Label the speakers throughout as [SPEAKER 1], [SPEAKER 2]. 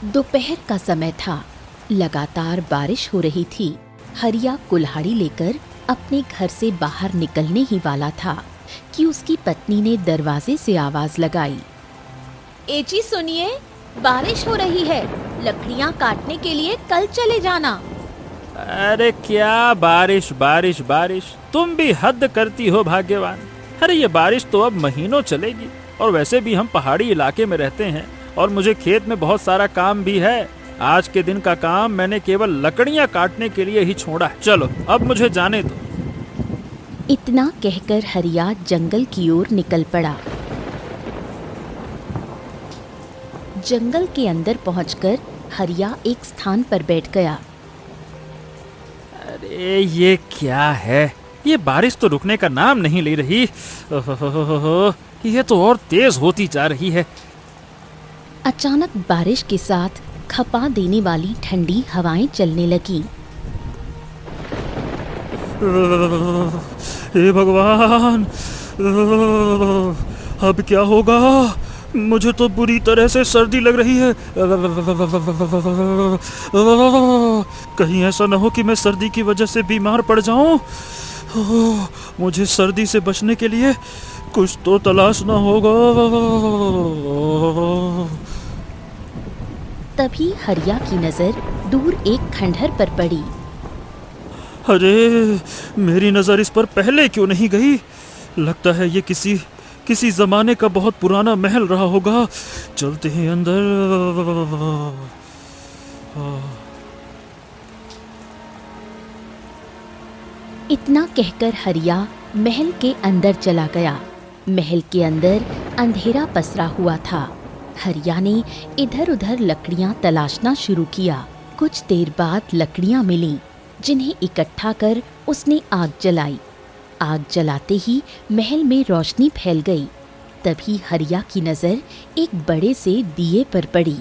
[SPEAKER 1] दोपहर का समय था। लगातार बारिश हो रही थी। हरिया कुल्हाड़ी लेकर अपने घर से बाहर निकलने ही वाला था कि उसकी पत्नी ने दरवाजे से आवाज लगाई। एची सुनिए, बारिश हो रही है, लकड़ियाँ काटने के लिए कल चले जाना।
[SPEAKER 2] अरे क्या बारिश बारिश बारिश, तुम भी हद करती हो भाग्यवान। अरे ये बारिश तो अब महीनों चलेगी, और वैसे भी हम पहाड़ी इलाके में रहते हैं और मुझे खेत में बहुत सारा काम भी है। आज के दिन का काम मैंने केवल लकड़ियाँ काटने के लिए ही छोड़ा है। चलो अब मुझे जाने दो।
[SPEAKER 1] इतना कहकर हरिया जंगल की ओर निकल पड़ा। जंगल के अंदर पहुंचकर हरिया एक स्थान पर बैठ गया।
[SPEAKER 2] अरे ये क्या है, ये बारिश तो रुकने का नाम नहीं ले रही। ये तो और तेज होती जा रही है।
[SPEAKER 1] अचानक बारिश के साथ खपा देने वाली ठंडी हवाएं चलने लगी।
[SPEAKER 2] हे भगवान, अब क्या होगा? मुझे तो बुरी तरह से सर्दी लग रही है। कहीं ऐसा न हो कि मैं सर्दी की वजह से बीमार पड़ जाऊं। मुझे सर्दी से बचने के लिए कुछ तो तलाशना होगा।
[SPEAKER 1] तभी हरिया की नजर दूर एक खंडहर पर पड़ी।
[SPEAKER 2] अरे मेरी नजर इस पर पहले क्यों नहीं गई? लगता है ये किसी जमाने का बहुत पुराना महल रहा होगा। चलते हैं अंदर।
[SPEAKER 1] इतना कहकर हरिया महल के अंदर चला गया। महल के अंदर अंधेरा पसरा हुआ था। हरिया ने इधर उधर लकड़ियां तलाशना शुरू किया। कुछ देर बाद लकड़ियां मिलीं, जिन्हें इकट्ठा कर उसने आग जलाई। आग जलाते ही महल में रोशनी फैल गई। तभी हरिया की नजर एक बड़े से दिए पर पड़ी।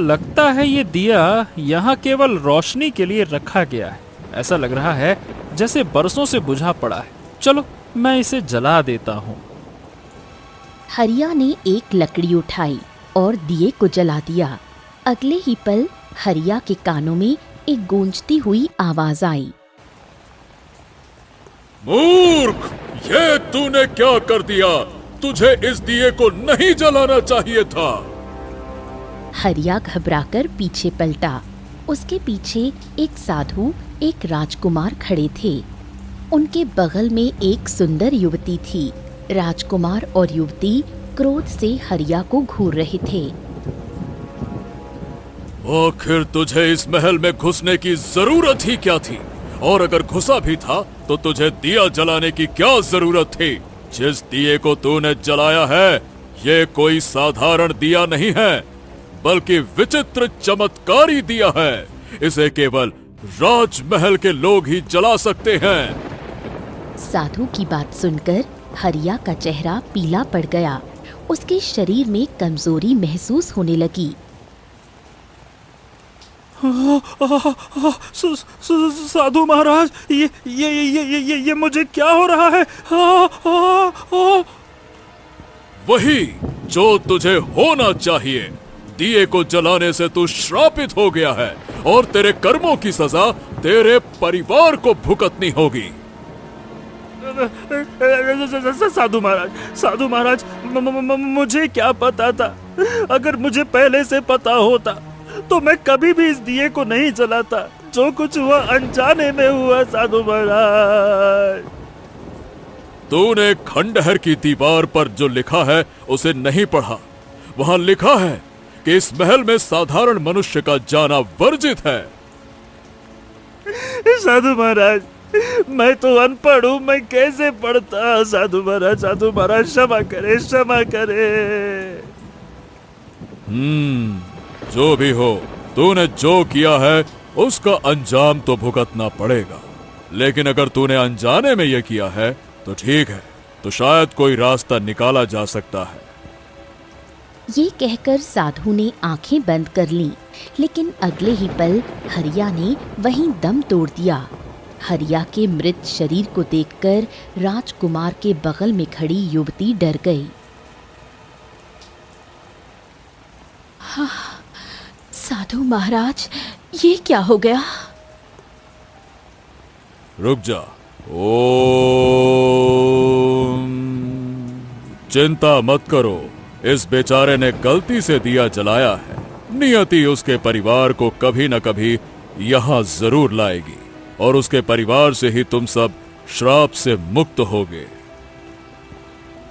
[SPEAKER 2] लगता है ये दिया यहाँ केवल रोशनी के लिए रखा गया है। ऐसा लग रहा है जैसे बरसों से बुझा पड़ा है। चलो मैं इसे जला देता हूँ।
[SPEAKER 1] हरिया ने एक लकड़ी उठाई और दिए को जला दिया। अगले ही पल हरिया के कानों में एक गूंजती हुई आवाज आई।
[SPEAKER 3] मूर्ख, ये तूने क्या कर दिया? तुझे इस दिए को नहीं जलाना चाहिए था।
[SPEAKER 1] हरिया घबराकर पीछे पलटा। उसके पीछे एक साधु, एक राजकुमार खड़े थे। उनके बगल में एक सुंदर युवती थी। राजकुमार और युवती क्रोध से हरिया को घूर रहे थे।
[SPEAKER 3] आखिर तुझे इस महल में घुसने की जरूरत ही क्या थी? और अगर घुसा भी था तो तुझे दिया जलाने की क्या जरूरत थी? जिस दिए को तूने जलाया है, ये कोई साधारण दिया नहीं है, बल्कि विचित्र चमत्कारी दिया है। इसे केवल राजमहल के लोग ही जला सकते हैं।
[SPEAKER 1] साधु की बात सुनकर हरिया का चेहरा पीला पड़ गया। उसके शरीर में कमजोरी महसूस होने लगी।
[SPEAKER 2] साधु महाराज, ये मुझे क्या हो रहा है?
[SPEAKER 3] वही जो तुझे होना चाहिए। दिए को जलाने से तू श्रापित हो गया है और तेरे कर्मों की सजा तेरे परिवार को भुगतनी होगी।
[SPEAKER 2] साधु महाराज, मुझे क्या पता था? अगर मुझे पहले से पता होता तो मैं कभी भी इस दिए को नहीं जलाता। जो कुछ हुआ अनजाने में हुआ साधु महाराज।
[SPEAKER 3] तूने खंडहर की दीवार पर जो लिखा है उसे नहीं पढ़ा। वहां लिखा है कि इस महल में साधारण मनुष्य का जाना वर्जित है।
[SPEAKER 2] साधु महाराज, मैं तो अनपढ़ हूँ, मैं कैसे पढ़ता? साधु महाराज क्षमा करे, क्षमा करे।
[SPEAKER 3] जो भी हो, तूने जो किया है उसका अंजाम तो भुगतना पड़ेगा। लेकिन अगर तूने अनजाने में यह किया है तो ठीक है, तो शायद कोई रास्ता निकाला जा सकता है।
[SPEAKER 1] ये कहकर साधु ने आंखें बंद कर लीं, लेकिन अगले ही पल हरिया ने वहीं दम तोड़ दिया। हरिया के मृत शरीर को देखकर राजकुमार के बगल में खड़ी युवती डर गई। महाराज, ये क्या हो गया?
[SPEAKER 3] रुक जा। ओम। चिंता मत करो, इस बेचारे ने गलती से दिया जलाया है। नियति उसके परिवार को कभी न कभी यहाँ जरूर लाएगी और उसके परिवार से ही तुम सब श्राप से मुक्त होगे।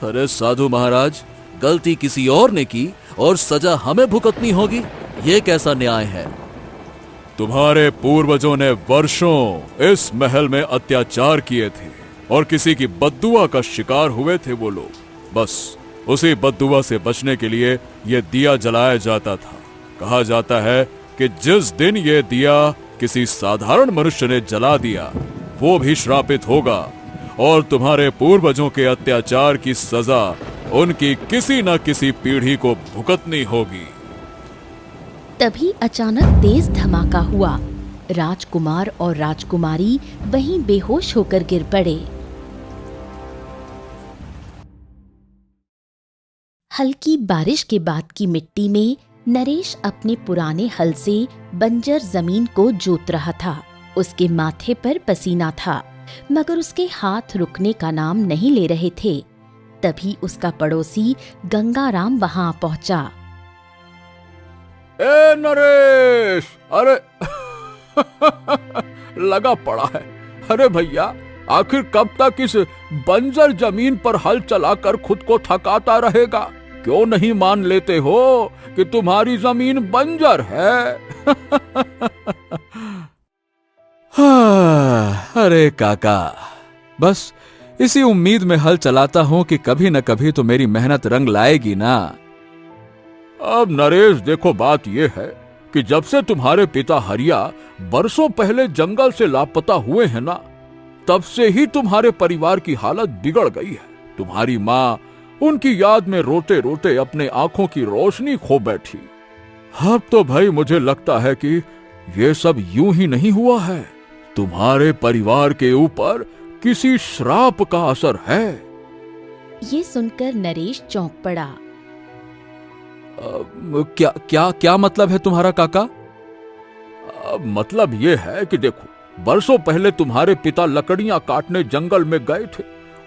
[SPEAKER 4] अरे साधु महाराज, गलती किसी और ने की और सजा हमें भुगतनी होगी, ये कैसा न्याय है?
[SPEAKER 3] तुम्हारे पूर्वजों ने वर्षों इस महल में अत्याचार किए थे और किसी की बद्दुआ का शिकार हुए थे वो लोग। बस उसी बद्दुआ से बचने के लिए ये दिया जलाया जाता था। कहा जाता है कि जिस दिन ये दिया किसी साधारण मनुष्य ने जला दिया, वो भी श्रापित होगा और तुम्हारे पूर्वजों के अत्याचार की सजा उनकी किसी न किसी पीढ़ी को भुगतनी होगी।
[SPEAKER 1] तभी अचानक तेज धमाका हुआ। राजकुमार और राजकुमारी वहीं बेहोश होकर गिर पड़े। हल्की बारिश के बाद की मिट्टी में नरेश अपने पुराने हल से बंजर जमीन को जोत रहा था। उसके माथे पर पसीना था, मगर उसके हाथ रुकने का नाम नहीं ले रहे थे। तभी उसका पड़ोसी गंगाराम वहां पहुंचा।
[SPEAKER 3] ए नरेश, अरे लगा पड़ा है। अरे भैया, आखिर कब तक इस बंजर जमीन पर हल चलाकर खुद को थकाता रहेगा? क्यों नहीं मान लेते हो कि तुम्हारी जमीन बंजर है?
[SPEAKER 4] अरे काका, बस इसी उम्मीद में हल चलाता हूं कि कभी न कभी तो मेरी मेहनत रंग लाएगी ना।
[SPEAKER 3] अब नरेश देखो, बात यह है कि जब से तुम्हारे पिता हरिया बरसों पहले जंगल से लापता हुए हैं ना, तब से ही तुम्हारे परिवार की हालत बिगड़ गई है। तुम्हारी माँ उनकी याद में रोते रोते अपने आंखों की रोशनी खो बैठी। अब तो भाई मुझे लगता है कि ये सब यूं ही नहीं हुआ है। तुम्हारे परिवार के ऊपर किसी श्राप का असर है।
[SPEAKER 1] ये सुनकर नरेश चौंक पड़ा।
[SPEAKER 4] क्या क्या क्या मतलब है तुम्हारा काका?
[SPEAKER 3] मतलब ये है कि देखो, बरसों पहले तुम्हारे पिता लकड़ियां काटने जंगल में गए थे।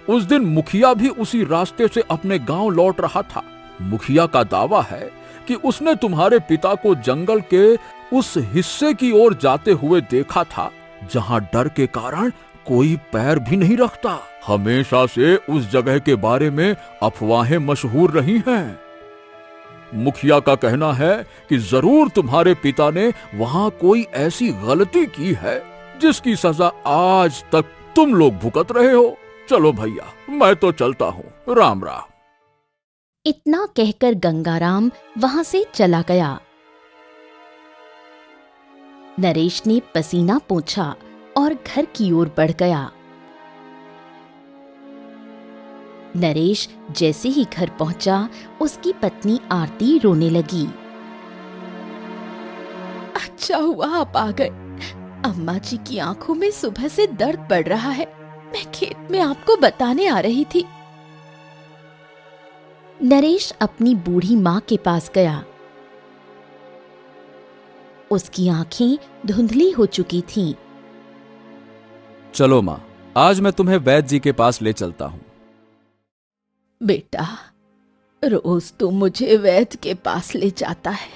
[SPEAKER 3] उस दिन मुखिया भी उसी रास्ते से अपने गांव लौट रहा था। मुखिया का दावा है कि उसने तुम्हारे पिता को जंगल के उस हिस्से की ओर जाते हुए देखा था जहां डर के कारण कोई पैर भी नहीं रखता। हमेशा से उस जगह के बारे में अफवाहें मशहूर रही हैं। मुखिया का कहना है कि जरूर तुम्हारे पिता ने वहां कोई ऐसी गलती की है जिसकी सजा आज तक तुम लोग भुगत रहे हो। चलो भैया, मैं तो चलता हूँ। राम राम।
[SPEAKER 1] इतना कहकर गंगाराम वहां से चला गया। नरेश ने पसीना पोंछा और घर की ओर बढ़ गया। नरेश जैसे ही घर पहुंचा, उसकी पत्नी आरती रोने लगी। अच्छा हुआ आप आ गए। अम्मा जी की आंखों में सुबह से दर्द बढ़ रहा है। मैं खेत में आपको बताने आ रही थी। नरेश अपनी बूढ़ी माँ के पास गया। उसकी आंखें धुंधली हो चुकी थीं।
[SPEAKER 4] चलो माँ, आज मैं तुम्हें वैद्य जी के पास ले चलता हूँ।
[SPEAKER 5] बेटा, रोज तू मुझे वैद्य के पास ले जाता है।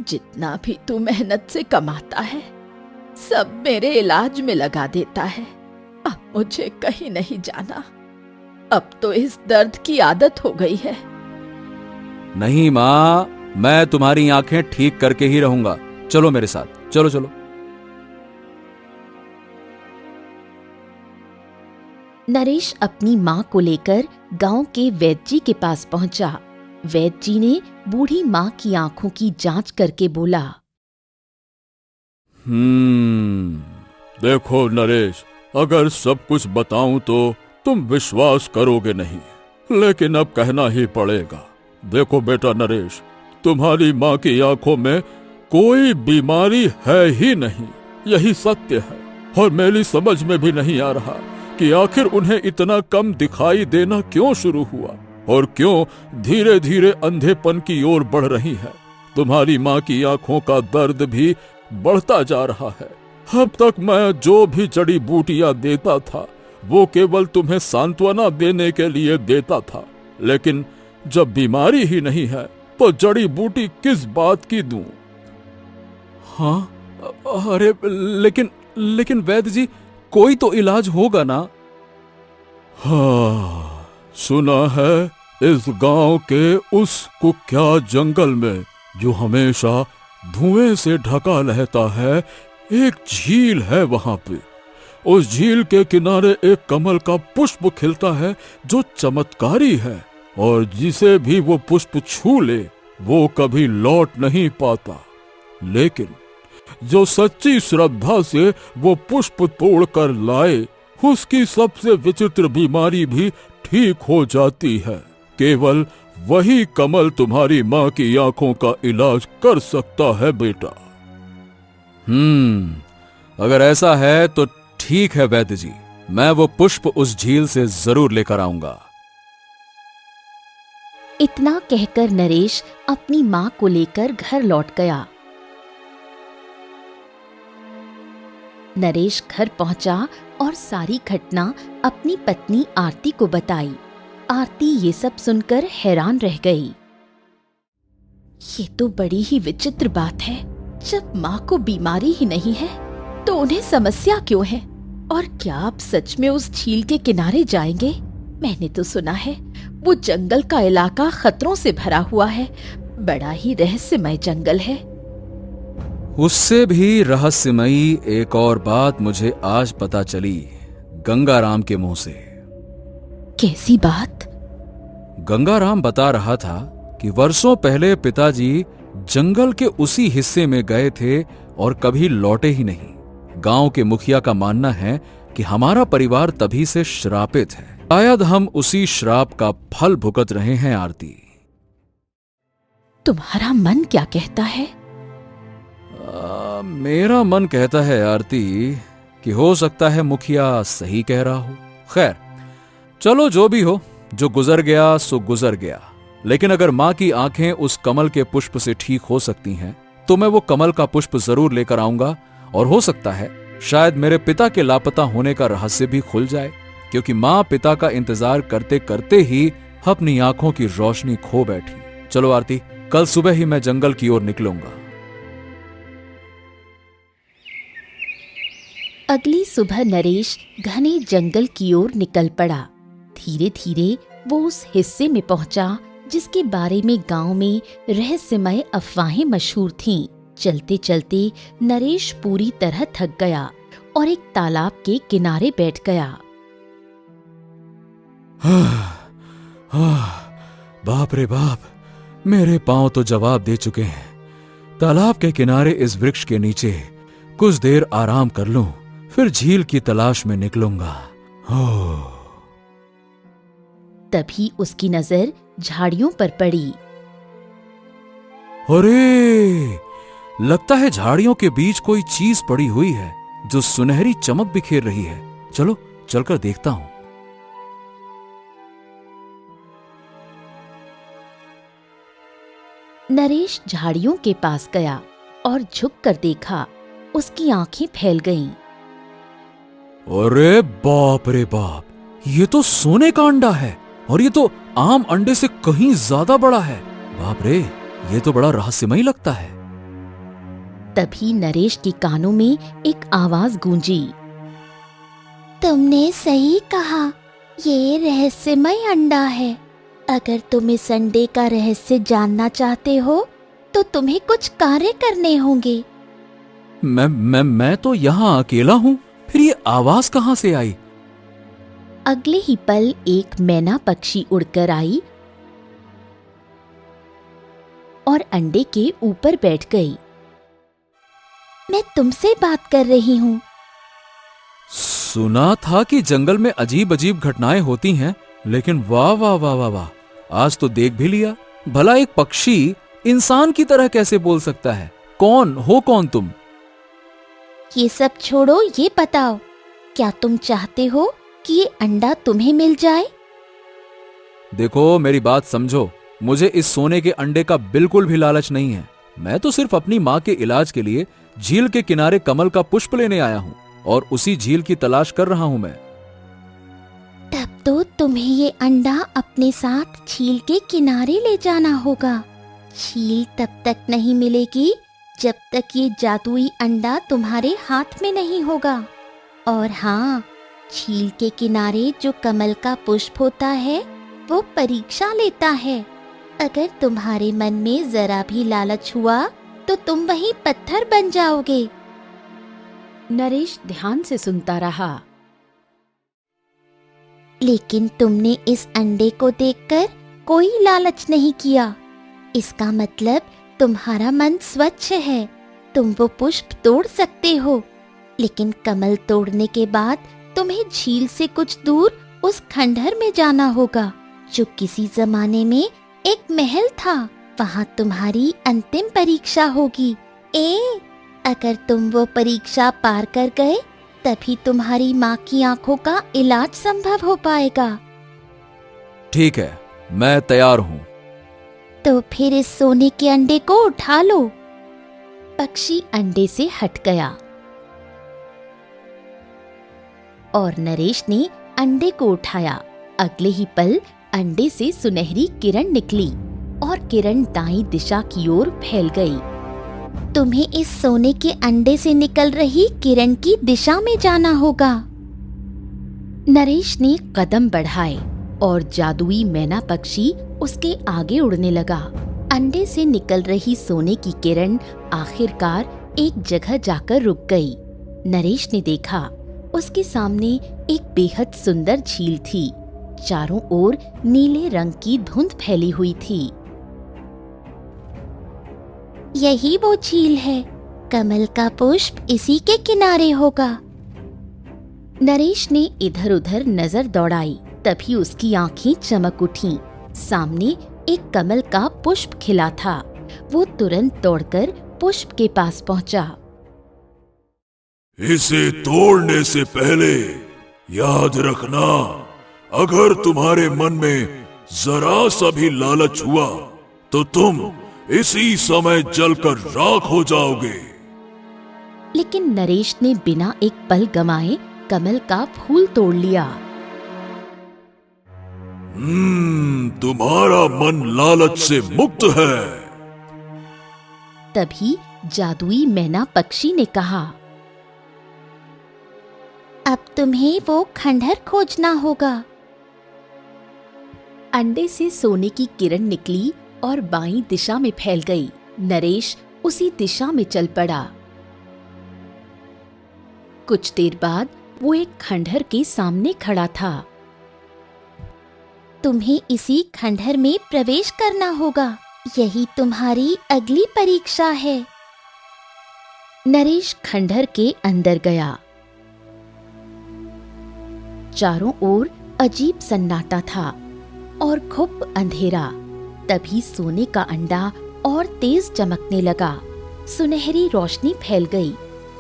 [SPEAKER 5] जितना भी तू मेहनत से कमाता है, सब मेरे इलाज में लगा देता है। अब मुझे कहीं नहीं जाना। अब तो इस दर्द की आदत हो गई है।
[SPEAKER 4] नहीं माँ, मैं तुम्हारी आंखें ठीक करके ही रहूंगा। चलो मेरे साथ, चलो चलो।
[SPEAKER 1] नरेश अपनी माँ को लेकर गांव के वैद्य जी के पास पहुंचा। वैद्य जी ने बूढ़ी माँ की आंखों की जांच करके बोला,
[SPEAKER 3] देखो नरेश, अगर सब कुछ बताऊं तो तुम विश्वास करोगे नहीं, लेकिन अब कहना ही पड़ेगा। देखो बेटा नरेश, तुम्हारी माँ की आंखों में कोई बीमारी है ही नहीं, यही सत्य है। और मेरी समझ में भी नहीं आ रहा कि आखिर उन्हें इतना कम दिखाई देना क्यों शुरू हुआ और क्यों धीरे धीरे अंधेपन की ओर बढ़ रही है। तुम्हारी माँ की आंखों का दर्द भी बढ़ता जा रहा है। अब तक मैं जो भी जड़ी बूटियां देता था वो केवल तुम्हें सांत्वना देने के लिए देता था, लेकिन जब बीमारी ही नहीं है तो जड़ी बूटी किस बात की दूं?
[SPEAKER 4] हाँ, अरे लेकिन वैद्य जी, कोई तो इलाज होगा ना?
[SPEAKER 3] हाँ, सुना है इस गांव के उस कुख्यात जंगल में जो हमेशा धुएं से ढका रहता है, एक झील है वहां पे। उस झील के किनारे एक कमल का पुष्प खिलता है जो चमत्कारी है, और जिसे भी वो पुष्प छू ले वो कभी लौट नहीं पाता। लेकिन जो सच्ची श्रद्धा से वो पुष्प तोड़कर लाए, उसकी सबसे विचित्र बीमारी भी ठीक हो जाती है। केवल वही कमल तुम्हारी माँ की आंखों का इलाज कर सकता है बेटा।
[SPEAKER 4] अगर ऐसा है तो ठीक है वैद्य जी, मैं वो पुष्प उस झील से जरूर लेकर आऊंगा।
[SPEAKER 1] इतना कहकर नरेश अपनी माँ को लेकर घर लौट गया। नरेश घर पहुंचा और सारी घटना अपनी पत्नी आरती को बताई। आरती ये सब सुनकर हैरान रह गई।
[SPEAKER 5] ये तो बड़ी ही विचित्र बात है। जब माँ को बीमारी ही नहीं है तो उन्हें समस्या क्यों है? और क्या आप सच में उस झील के किनारे जाएंगे? मैंने तो सुना है वो जंगल का इलाका खतरों से भरा हुआ है। बड़ा ही रहस्यमय जंगल है।
[SPEAKER 4] उससे भी रहस्यमयी एक और बात मुझे आज पता चली गंगाराम के मुंह से।
[SPEAKER 5] कैसी बात?
[SPEAKER 4] गंगाराम बता रहा था कि वर्षों पहले पिताजी जंगल के उसी हिस्से में गए थे और कभी लौटे ही नहीं। गांव के मुखिया का मानना है कि हमारा परिवार तभी से श्रापित है। शायद हम उसी श्राप का फल भुगत रहे हैं। आरती,
[SPEAKER 5] तुम्हारा मन क्या कहता है?
[SPEAKER 4] मेरा मन कहता है आरती कि हो सकता है मुखिया सही कह रहा हो। खैर, चलो जो भी हो, जो गुजर गया सो गुजर गया। लेकिन अगर माँ की आंखें उस कमल के पुष्प से ठीक हो सकती हैं, तो मैं वो कमल का पुष्प जरूर लेकर आऊंगा। और हो सकता है शायद मेरे पिता के लापता होने का रहस्य भी खुल जाए, क्योंकि माँ पिता का इंतजार करते करते ही अपनी आंखों की रोशनी खो बैठी। चलो आरती, कल सुबह ही मैं जंगल की ओर निकलूंगा।
[SPEAKER 1] अगली सुबह नरेश घने जंगल की ओर निकल पड़ा। धीरे धीरे वो उस हिस्से में पहुंचा जिसके बारे में गांव में रहस्यमय अफवाहें मशहूर थीं। चलते चलते नरेश पूरी तरह थक गया और एक तालाब के किनारे बैठ गया।
[SPEAKER 4] बाप रे बाप, मेरे पांव तो जवाब दे चुके हैं। तालाब के किनारे इस वृक्ष के नीचे कुछ देर आराम कर लूं, फिर झील की तलाश में निकलूंगा।
[SPEAKER 1] तभी उसकी नजर झाड़ियों पर पड़ी।
[SPEAKER 4] अरे, लगता है झाड़ियों के बीच कोई चीज पड़ी हुई है जो सुनहरी चमक बिखेर रही है। चलो चलकर देखता हूं।
[SPEAKER 1] नरेश झाड़ियों के पास गया और झुककर देखा। उसकी आंखें फैल गईं।
[SPEAKER 4] अरे बाप रे बाप, ये तो सोने का अंडा है और ये तो आम अंडे से कहीं ज्यादा बड़ा है। बाप रे, ये तो बड़ा रहस्यमय लगता है।
[SPEAKER 1] तभी नरेश के कानों में एक आवाज गूंजी। तुमने सही कहा, ये रहस्यमय अंडा है। अगर तुम इस अंडे का रहस्य जानना चाहते हो तो तुम्हें कुछ कार्य करने होंगे।
[SPEAKER 4] मैं तो यहाँ अकेला हूँ, फिर ये आवाज कहाँ से आई?
[SPEAKER 1] अगले ही पल एक मैना पक्षी उड़कर आई और अंडे के ऊपर बैठ गई। मैं तुमसे बात कर रही हूँ।
[SPEAKER 4] सुना था कि जंगल में अजीब अजीब घटनाएं होती हैं, लेकिन वाह वाह वाह वाह वाह, आज तो देख भी लिया। भला एक पक्षी इंसान की तरह कैसे बोल सकता है? कौन तुम?
[SPEAKER 1] ये सब छोड़ो, ये बताओ, क्या तुम चाहते हो कि ये अंडा तुम्हें मिल जाए?
[SPEAKER 4] देखो, मेरी बात समझो, मुझे इस सोने के अंडे का बिल्कुल भी लालच नहीं है। मैं तो सिर्फ अपनी माँ के इलाज के लिए झील के किनारे कमल का पुष्प लेने आया हूँ और उसी झील की तलाश कर रहा हूँ मैं।
[SPEAKER 1] तब तो तुम्हें ये अंडा अपने साथ झील के किनारे ले जाना होगा। झील तब तक नहीं मिलेगी जब तक ये जादुई अंडा तुम्हारे हाथ में नहीं होगा। और हाँ, झील के किनारे जो कमल का पुष्प होता है वो परीक्षा लेता है। अगर तुम्हारे मन में जरा भी लालच हुआ तो तुम वहीं पत्थर बन जाओगे। नरेश ध्यान से सुनता रहा। लेकिन तुमने इस अंडे को देखकर कोई लालच नहीं किया। इसका मतलब तुम्हारा मन स्वच्छ है। तुम वो पुष्प तोड़ सकते हो, लेकिन कमल तोड़ने के बाद तुम्हें झील से कुछ दूर उस खंडहर में जाना होगा जो किसी जमाने में एक महल था। वहाँ तुम्हारी अंतिम परीक्षा होगी। अगर तुम वो परीक्षा पार कर गए तभी तुम्हारी माँ की आंखों का इलाज संभव हो पाएगा।
[SPEAKER 4] ठीक है, मैं तैयार हूँ।
[SPEAKER 1] तो फिर इस सोने के अंडे को उठा लो। पक्षी अंडे से हट गया और नरेश ने अंडे को उठाया। अगले ही पल अंडे से सुनहरी किरण निकली और किरण दाईं दिशा की ओर फैल गई। तुम्हें इस सोने के अंडे से निकल रही किरण की दिशा में जाना होगा। नरेश ने कदम बढ़ाए और जादुई मैना पक्षी उसके आगे उड़ने लगा। अंडे से निकल रही सोने की किरण आखिरकार एक जगह जाकर रुक गई। नरेश ने देखा उसके सामने एक बेहद सुंदर झील थी। चारों ओर नीले रंग की धुंध फैली हुई थी। यही वो झील है। कमल का पुष्प इसी के किनारे होगा। नरेश ने इधर उधर नजर दौड़ाई, तभी उसकी आंखें चमक उठीं। सामने एक कमल का पुष्प खिला था। वो तुरंत दौड़कर पुष्प के पास पहुंचा।
[SPEAKER 3] इसे तोड़ने से पहले याद रखना, अगर तुम्हारे मन में जरा सा भी लालच हुआ तो तुम इसी समय जलकर राख हो जाओगे।
[SPEAKER 1] लेकिन नरेश ने बिना एक पल गमाए कमल का फूल तोड़ लिया।
[SPEAKER 3] तुम्हारा मन लालच से मुक्त है।
[SPEAKER 1] तभी जादुई मैना पक्षी ने कहा, अब तुम्हें वो खंडहर खोजना होगा। अंडे से सोने की किरण निकली और बाईं दिशा में फैल गई। नरेश उसी दिशा में चल पड़ा। कुछ देर बाद वो एक खंडहर के सामने खड़ा था। तुम्हें इसी खंडहर में प्रवेश करना होगा। यही तुम्हारी अगली परीक्षा है। नरेश खंडहर के अंदर गया। चारों ओर अजीब सन्नाटा था और खूब अंधेरा। तभी सोने का अंडा और तेज चमकने लगा। सुनहरी रोशनी फैल गई।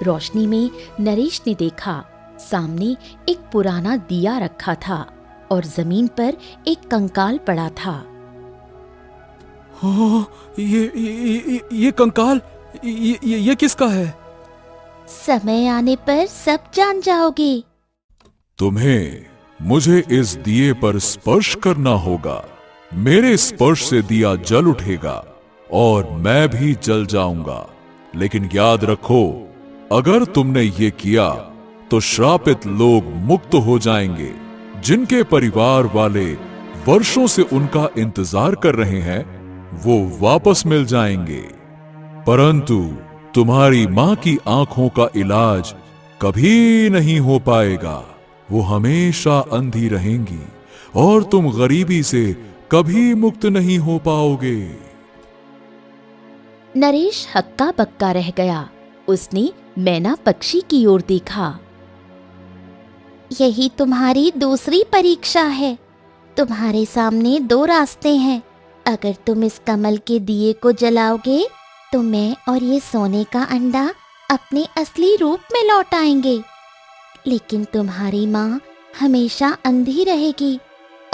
[SPEAKER 1] रोशनी में नरेश ने देखा सामने एक पुराना दिया रखा था और जमीन पर एक कंकाल पड़ा था।
[SPEAKER 4] हाँ, ये कंकाल ये किसका है?
[SPEAKER 1] समय आने पर सब जान जाओगे।
[SPEAKER 3] तुम्हें मुझे इस दिए पर स्पर्श करना होगा। मेरे स्पर्श से दिया जल उठेगा और मैं भी जल जाऊंगा। लेकिन याद रखो, अगर तुमने ये किया तो श्रापित लोग मुक्त हो जाएंगे। जिनके परिवार वाले वर्षों से उनका इंतजार कर रहे हैं वो वापस मिल जाएंगे। परंतु तुम्हारी मां की आंखों का इलाज कभी नहीं हो पाएगा। वो हमेशा अंधी रहेंगी और तुम गरीबी से कभी मुक्त नहीं हो पाओगे।
[SPEAKER 1] नरेश हक्का बक्का रह गया। उसने मैना पक्षी की ओर देखा। यही तुम्हारी दूसरी परीक्षा है। तुम्हारे सामने दो रास्ते हैं। अगर तुम इस कमल के दिए को जलाओगे तो मैं और ये सोने का अंडा अपने असली रूप में लौट आएंगे। लेकिन तुम्हारी माँ हमेशा अंधी रहेगी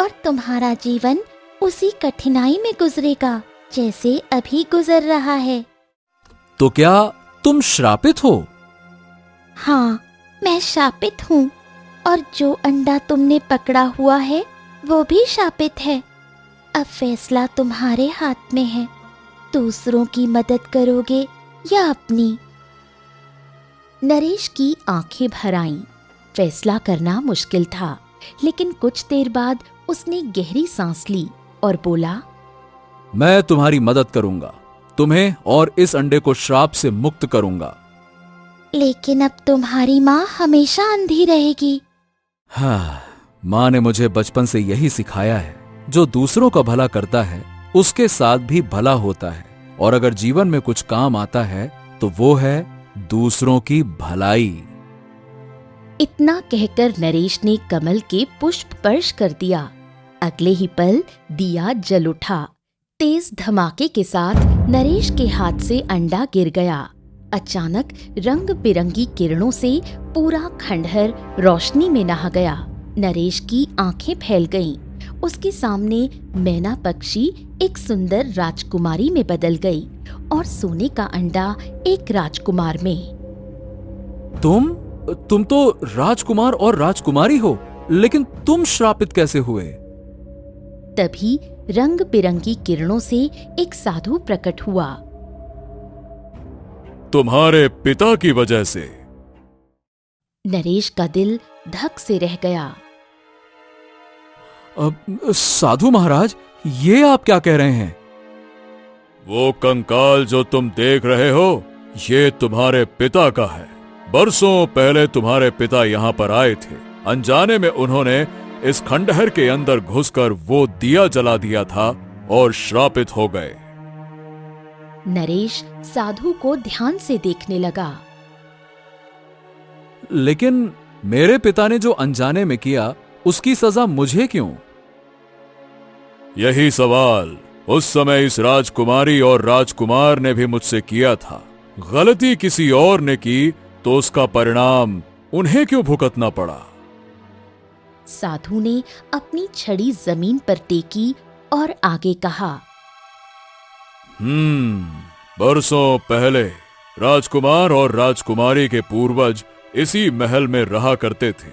[SPEAKER 1] और तुम्हारा जीवन उसी कठिनाई में गुजरेगा जैसे अभी गुजर रहा है।
[SPEAKER 4] तो क्या तुम श्रापित हो?
[SPEAKER 1] हाँ, मैं शापित हूँ और जो अंडा तुमने पकड़ा हुआ है वो भी शापित है। अब फैसला तुम्हारे हाथ में है, दूसरों की मदद करोगे या अपनी। नरेश की आंखें भर आईं। फैसला करना मुश्किल था, लेकिन कुछ देर बाद उसने गहरी सांस ली और बोला,
[SPEAKER 4] मैं तुम्हारी मदद करूंगा, तुम्हें और इस अंडे को श्राप से मुक्त करूंगा।
[SPEAKER 1] लेकिन अब तुम्हारी माँ हमेशा अंधी रहेगी।
[SPEAKER 4] हाँ, माँ ने मुझे बचपन से यही सिखाया है, जो दूसरों का भला करता है उसके साथ भी भला होता है, और अगर जीवन में कुछ काम आता है तो वो है दूसरों की भलाई।
[SPEAKER 1] इतना कहकर नरेश ने कमल के पुष्प स्पर्श कर दिया। अगले ही पल दिया जल उठा। तेज धमाके के साथ नरेश के हाथ से अंडा गिर गया। अचानक रंग बिरंगी किरणों से पूरा खंडहर रोशनी में नहा गया। नरेश की आंखें फैल गईं। उसके सामने मैना पक्षी एक सुंदर राजकुमारी में बदल गई और सोने का अंडा एक राजकुमार में।
[SPEAKER 4] तुम तो राजकुमार और राजकुमारी हो, लेकिन तुम श्रापित कैसे हुए?
[SPEAKER 1] तभी रंग बिरंगी किरणों से एक साधु प्रकट हुआ।
[SPEAKER 3] तुम्हारे पिता की वजह से।
[SPEAKER 1] नरेश का दिल धक से रह गया।
[SPEAKER 4] साधु महाराज, ये आप क्या कह रहे हैं?
[SPEAKER 3] वो कंकाल जो तुम देख रहे हो, ये तुम्हारे पिता का है। बरसों पहले तुम्हारे पिता यहाँ पर आए थे। अनजाने में उन्होंने इस खंडहर के अंदर घुसकर वो दिया जला दिया था और श्रापित हो गए।
[SPEAKER 1] नरेश साधु को ध्यान से देखने लगा।
[SPEAKER 4] लेकिन मेरे पिता ने जो अनजाने में किया, उसकी सजा मुझे क्यों?
[SPEAKER 3] यही सवाल उस समय इस राजकुमारी और राजकुमार ने भी मुझसे किया था। गलती किसी और ने की तो उसका परिणाम उन्हें क्यों भुगतना पड़ा?
[SPEAKER 1] साधु ने अपनी छड़ी जमीन पर टेकी और आगे कहा,
[SPEAKER 3] बरसों पहले राजकुमार और राजकुमारी के पूर्वज इसी महल में रहा करते थे।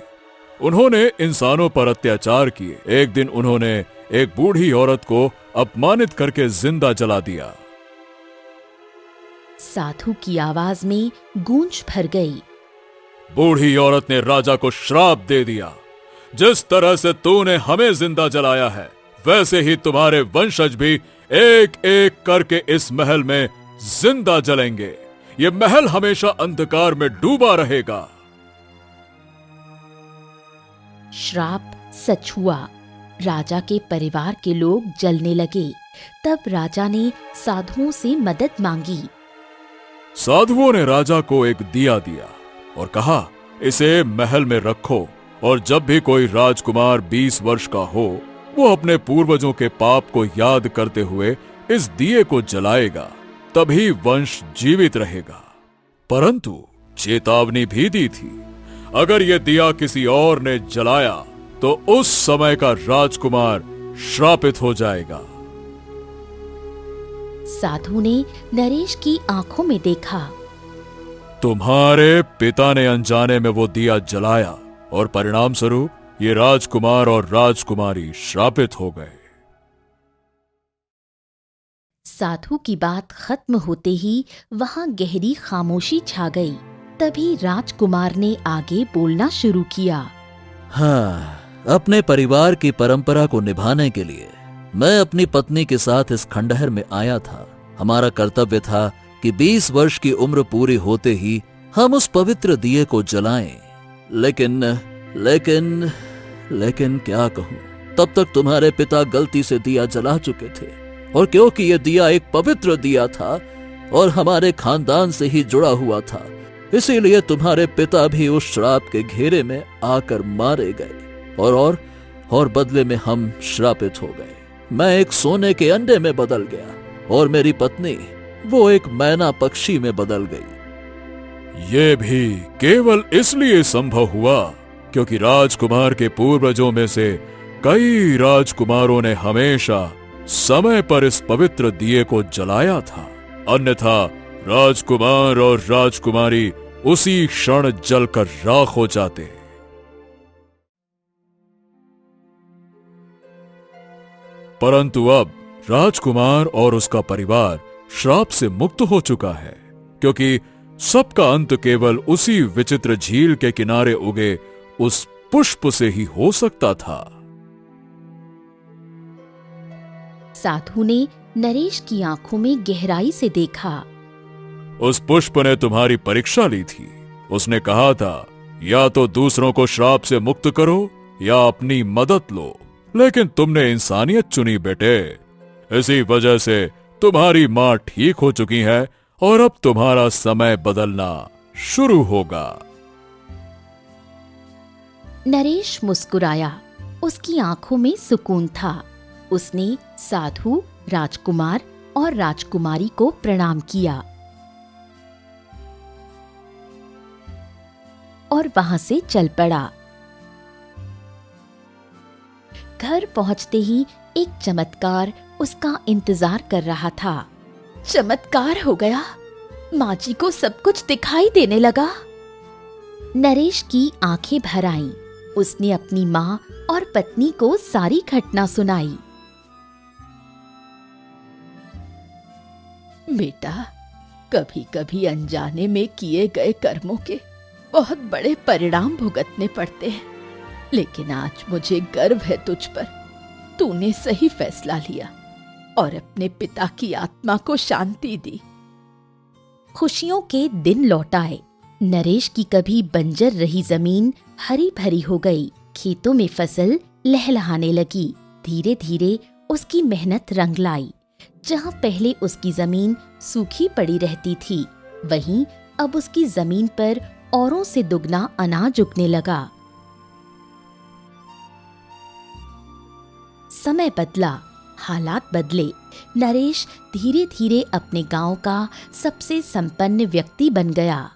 [SPEAKER 3] उन्होंने इंसानों पर अत्याचार किए। एक दिन उन्होंने एक बूढ़ी औरत को अपमानित करके जिंदा जला दिया।
[SPEAKER 1] साधु की आवाज में गूंज भर गई।
[SPEAKER 3] बूढ़ी औरत ने राजा को श्राप दे दिया, जिस तरह से तूने हमें जिंदा जलाया है, वैसे ही तुम्हारे वंशज भी एक एक करके इस महल में जिंदा जलेंगे। ये महल हमेशा अंधकार में डूबा रहेगा।
[SPEAKER 1] श्राप सच हुआ। राजा के परिवार के लोग जलने लगे। तब राजा ने साधुओं से मदद मांगी।
[SPEAKER 3] साधुओं ने राजा को एक दिया दिया और कहा, इसे महल में रखो, और जब भी कोई राजकुमार 20 वर्ष का हो, वो अपने पूर्वजों के पाप को याद करते हुए इस दिए को जलाएगा, तभी वंश जीवित रहेगा। परंतु चेतावनी भी दी थी, अगर ये दिया किसी और ने जलाया तो उस समय का राजकुमार श्रापित हो जाएगा।
[SPEAKER 1] साधु ने नरेश की आंखों में देखा।
[SPEAKER 3] तुम्हारे पिता ने अनजाने में वो दिया जलाया और परिणाम स्वरूप ये राजकुमार और राजकुमारी श्रापित हो गए।
[SPEAKER 1] साधु की बात खत्म होते ही वहां गहरी खामोशी छा गई। तभी राजकुमार ने आगे बोलना शुरू किया।
[SPEAKER 6] हाँ, अपने परिवार की परंपरा को निभाने के लिए मैं अपनी पत्नी के साथ इस खंडहर में आया था। हमारा कर्तव्य था कि 20 वर्ष की उम्र पूरी होते ही हम उस पवित्र दिए को जलाएं। लेकिन क्या कहूं, तब तक तुम्हारे पिता गलती से दिया जला चुके थे, और क्योंकि ये दिया एक पवित्र दिया था और हमारे खानदान से ही जुड़ा हुआ था, इसीलिए तुम्हारे पिता भी उस श्राप के घेरे में आकर मारे गए, और बदले में हम श्रापित हो गए। मैं एक सोने के अंडे में बदल गया और मेरी पत्नी वो एक मैना पक्षी में बदल गई।
[SPEAKER 3] ये भी केवल इसलिए संभव हुआ क्योंकि राजकुमार के पूर्वजों में से कई राजकुमारों ने हमेशा समय पर इस पवित्र दिए को जलाया था, अन्यथा राजकुमार और राजकुमारी उसी क्षण जलकर राख हो जाते। परंतु अब राजकुमार और उसका परिवार श्राप से मुक्त हो चुका है, क्योंकि सबका अंत केवल उसी विचित्र झील के किनारे उगे उस पुष्प से ही हो सकता था।
[SPEAKER 1] साधु ने नरेश की आंखों में गहराई से देखा।
[SPEAKER 3] उस पुष्प ने तुम्हारी परीक्षा ली थी। उसने कहा था, या तो दूसरों को श्राप से मुक्त करो या अपनी मदद लो, लेकिन तुमने इंसानियत चुनी बेटे। इसी वजह से तुम्हारी मां ठीक हो चुकी है और अब तुम्हारा समय बदलना शुरू होगा।
[SPEAKER 1] नरेश मुस्कुराया। उसकी आंखों में सुकून था। उसने साधु, राजकुमार और राजकुमारी को प्रणाम किया और वहां से चल पड़ा। घर पहुंचते ही एक चमत्कार उसका इंतजार कर रहा था।
[SPEAKER 5] चमत्कार हो गया। माँ जी को सब कुछ दिखाई देने लगा।
[SPEAKER 1] नरेश की आंखें भर आईं। उसने अपनी माँ और पत्नी को सारी घटना सुनाई।
[SPEAKER 5] बेटा, कभी कभी अनजाने में किए गए कर्मों के बहुत बड़े परिणाम भुगतने पड़ते हैं, लेकिन आज मुझे गर्व है तुझ पर। तूने सही फैसला लिया और अपने पिता की आत्मा को शांति दी।
[SPEAKER 1] खुशियों के दिन लौट आए। नरेश की कभी बंजर रही जमीन हरी भरी हो गई। खेतों में फसल लहलहाने लगी। धीरे धीरे उसकी मेहनत रंग लाई। जहां पहले उसकी जमीन सूखी पड़ी रहती थी, वहीं अब उसकी जमीन पर औरों से दुगना अनाज उगने लगा। समय बदला, हालात बदले। नरेश धीरे धीरे अपने गांव का सबसे संपन्न व्यक्ति बन गया।